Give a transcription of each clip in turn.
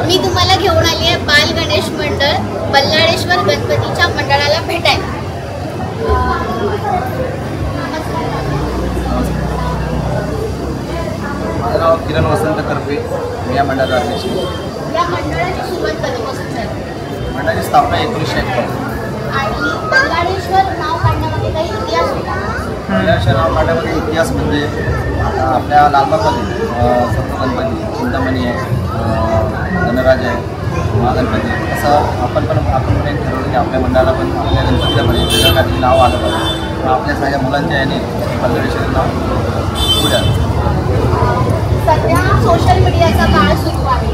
मी तुम्हाला घेऊन आली आहे बाल गणेश मंडळ बल्लाळेश्वर गणपतीच्या मंडळाला भेटायला। माझं नाव किरण वसंत करपे, मी या मंडळाचा अध्यक्ष आहे। या मंडळाची सुरुवात कधीपासून झाली? मंडळाची स्थापना 1951 आणि बल्लाळेश्वर नाव काढण्यामध्ये काही इतिहास होता? बल्लाळेश्वर नाव काढण्यामध्ये इतिहास म्हणजे आता आपल्या लालबागमध्ये संत गणपती, चिंतामणी आहे, गणराज आहे, महागणपती, असं आपण पण एक ठरवलं की आपल्या मंडळाला पण आपल्या गणपतीला पण वेगळं काहीतरी नाव आलं पाहिजे। आपल्या सगळ्या मुलांच्या याने बल्लाळेश्वर नाव पुढे आलं। सध्या सोशल मीडियाचा काळ सुरू आहे,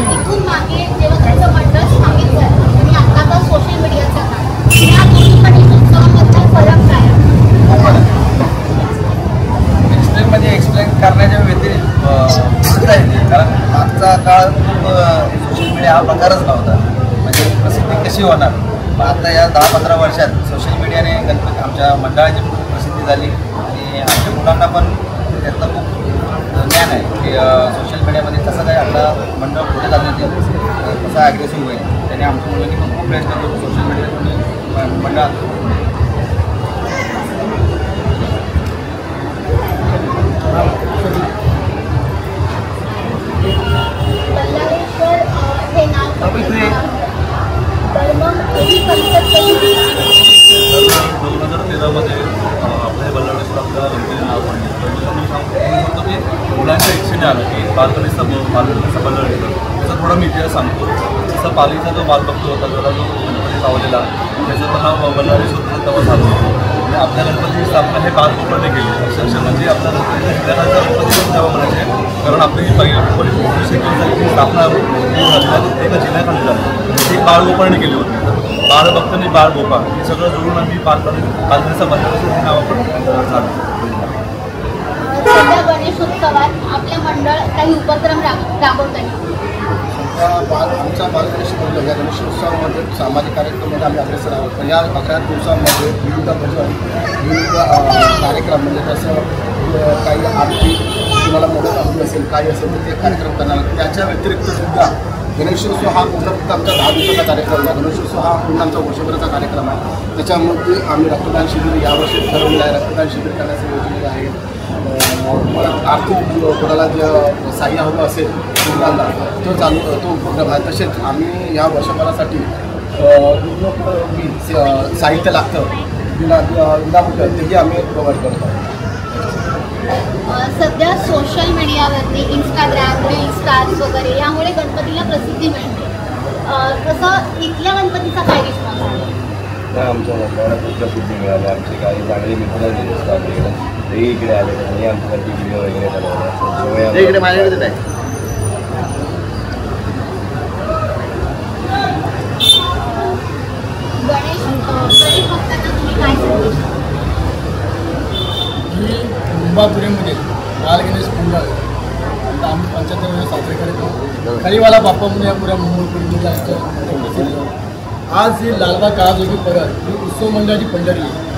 तिथून मागे जेव्हा त्याचं मंडळ स्थापित झालं आणि आता सोशल मीडियाचा काळ, या दोन्ही उत्सवामधला फरक काय आहे? एक्सप्लेन करण्याच्या व्यतिरिक्त कारण आजचा काळ सोशल मीडिया हा प्रकारच नव्हता, म्हणजे प्रसिद्धी कशी होणार। पण आता या 10-15 वर्षात सोशल मीडियाने गणपती आमच्या मंडळाची प्रसिद्धी झाली आणि आमच्या मुलांना पण त्यातलं खूप ज्ञान आहे की सोशल मीडियामध्ये कसं काय आपला मंडळ पुढे चालण्यात येईल, कसा ॲग्रेसिव्ह होईल। त्याने आमच्या मुलांनी पण खूप प्रयत्न करून सोशल मीडियामध्ये मंडळात बल्लाळेश्वर हे नाव तर मग ही कन्सेप्ट कशी? 2013मध्ये आपल्या बल्लाळेश्वर आपल्याला गणपती नाव म्हणतो की मुलांच्या इच्छेने आलं की बालगणेशचा बल्लाळेश्वर, त्याचा थोडा मी इतिहास सांगतो। जसं पालीचा जो बालभक्त होता, त्याला जो गणपती पावलेला, त्याचं पण नाव बल्लाळेश्वर तेव्हा झालं। आणि आपल्या गणपतीची स्थापना हे बालगोपाळने केली, अक्षरशः म्हणजे आपल्या गणपतीच्या गणपती पण तेव्हा म्हणायचे, कारण आपली जी पहिली स्थापना एका जिल्ह्याखाली झाली, ती बाळगोपाळने केली होती। बाळभक्तांनी बाळगोपाळ हे सगळं जोडून आम्ही बालगणेशचा बल्लाळेश्वर हे नाव आपण झालं। सध्या गणेशोत्सवात आपले मंडळ काही उपक्रम राबवत आहे? आमचा बालगणेश मंडळ या गणेशोत्सवामध्ये सामाजिक कार्यक्रमामध्ये आम्ही अग्रेसर आहोत। पण या 11 दिवसांमध्ये विविध भजन, विविध कार्यक्रम म्हणजे जसं काही आरती, तुम्हाला मदत हवी असेल, काही असेल तर ते कार्यक्रम करणार। त्याच्या व्यतिरिक्त सुद्धा गणेशोत्सव हा मोठा फक्त आमचा 10 दिवसाचा कार्यक्रम आहे। गणेशोत्सव हा पूर्ण आमचा वर्षभराचा कार्यक्रम आहे। त्याच्यामध्ये आम्ही रक्तदान शिबिर यावर्षी ठरवलेलं आहे, रक्तदान शिबिर करण्याचं योजनेलं आहे। मला आर्थिक कोणाला जे सहाय्य हवं असेल मुलांना तो उपक्रम आहे। तसेच आम्ही या वर्षभरासाठी साहित्य लागतं विनामूल्य तेही आम्ही प्रोव्हाइड करतो। सध्या सोशल मीडियावरती इंस्टाग्राम, रील स्टार्स वगैरे यामुळे गणपतीला प्रसिद्धी मिळते, तसं इथल्या गणपतीचा काय रिस्पॉन्स आहे? आमच्या मंडळाला खूप प्रसिद्धी मिळाली। आमचे काही चांगले मित्र ते इकडे आले, त्यांनी आमच्यासाठी व्हिडिओ वगैरे बनवले। इकडे माझ्याकडे नाही गणेश भक्तांना तुम्ही काय सांगू? मुंबापुरीमध्ये बाल गणेश मंडळ आता आम्ही 75 वर्ष साजरे करतो। खरीवाला बाप्पा म्हणून या पुऱ्या मुंबईपुरीमध्ये आज ही लालबाग काळाजोगी परत ही उत्सव मंडळाची पंढरी आहे।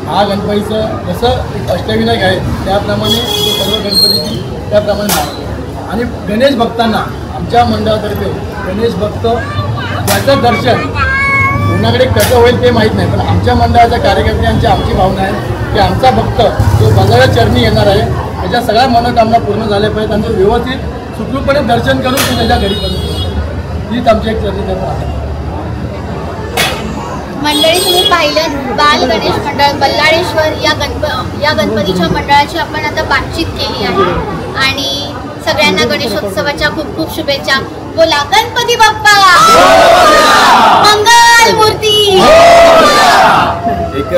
हा गणपतीचं जसं एक अष्टविनायक आहे त्याप्रमाणे सर्व गणपतीची त्याप्रमाणे नाव। आणि गणेश भक्तांना आमच्या मंडळातर्फे गणेश भक्त ज्याचं दर्शन कोणाकडे कसं होईल ते माहीत नाही, पण आमच्या मंडळाच्या कार्यकर्त्यांची आमची भावना आहे की आमचा भक्त जो बंजारा चरणी येणार आहे त्याच्या सगळ्या मनोकामना पूर्ण झाल्या पाहिजेत, त्यांचं व्यवस्थित सुखरूपपणे दर्शन करून तो त्याच्या घरी पर्यंत हीच आमची एक चर्चा आहे। मंडळी, तुम्ही पाहिलं बाल गणेश मंडळ बल्लाळेश्वर या गणपतीच्या मंडळाची आपण आता बातचीत केली आहे आणि सगळ्यांना गणेशोत्सवाच्या खूप खूप शुभेच्छा। बोला गणपती बाप्पा मंगल मूर्ती। एक